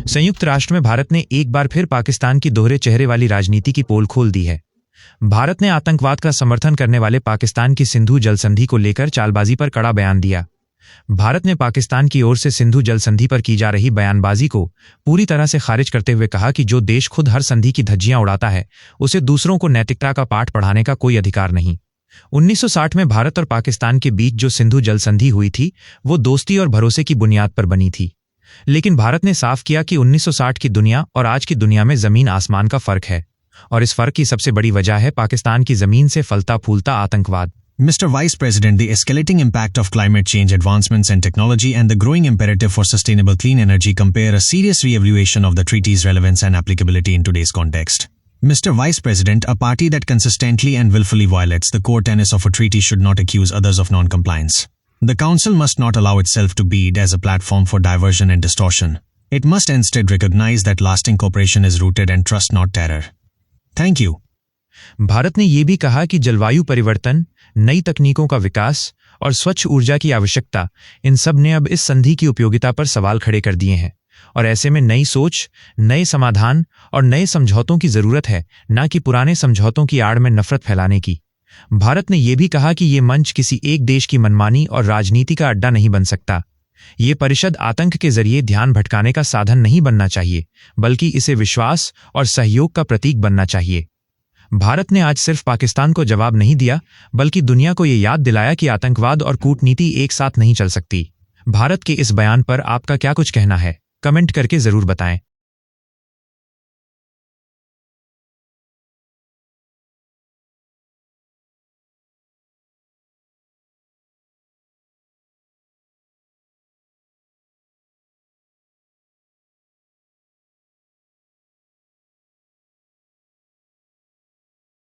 संयुक्त राष्ट्र में भारत ने एक बार फिर पाकिस्तान की दोहरे चेहरे वाली राजनीति की पोल खोल दी है। भारत ने आतंकवाद का समर्थन करने वाले पाकिस्तान की सिंधु जल संधि को लेकर चालबाजी पर कड़ा बयान दिया। भारत ने पाकिस्तान की ओर से सिंधु जल संधि पर की जा रही बयानबाजी को पूरी तरह से खारिज करते हुए कहा कि जो देश खुद हर संधि की धज्जियां उड़ाता है, उसे दूसरों को नैतिकता का पाठ पढ़ाने का कोई अधिकार नहीं। 1960 में भारत और पाकिस्तान के बीच जो सिंधु जल संधि हुई थी, वो दोस्ती और भरोसे की बुनियाद पर बनी थी। लेकिन भारत ने साफ किया कि 1960 की दुनिया और आज की दुनिया में जमीन आसमान का फर्क है, और इस फर्क की सबसे बड़ी वजह है पाकिस्तान की जमीन से फलता फूलता आतंकवाद। Mr. Vice President, the escalating impact of climate change advancements and technology and the growing imperative for sustainable clean energy compare a serious re-evaluation of the treaty's relevance and applicability in today's context. Mr. Vice President, a party that consistently and willfully violates the core tenets of a treaty should not accuse others of non-compliance. The Council must not allow itself to be as a platform for diversion and distortion. It must instead recognize that lasting cooperation is rooted in trust, not terror. Thank you. Bharat ने ये भी कहा कि जलवायु परिवर्तन, नई तकनीकों का विकास और स्वच्छ ऊर्जा की आवश्यकता, इन सब ने अब इस संधि की उपयोगिता पर सवाल खड़े कर दिए हैं, और ऐसे में नई सोच, नए समाधान और नए समझौतों की जरूरत है, न कि पुराने समझौतों की आड़ में नफरत फैलाने की। भारत ने यह भी कहा कि ये मंच किसी एक देश की मनमानी और राजनीति का अड्डा नहीं बन सकता। ये परिषद आतंक के जरिए ध्यान भटकाने का साधन नहीं बनना चाहिए, बल्कि इसे विश्वास और सहयोग का प्रतीक बनना चाहिए। भारत ने आज सिर्फ पाकिस्तान को जवाब नहीं दिया, बल्कि दुनिया को ये याद दिलाया कि आतंकवाद और कूटनीति एक साथ नहीं चल सकती। भारत के इस बयान पर आपका क्या कुछ कहना है? कमेंट करके जरूर बताएं।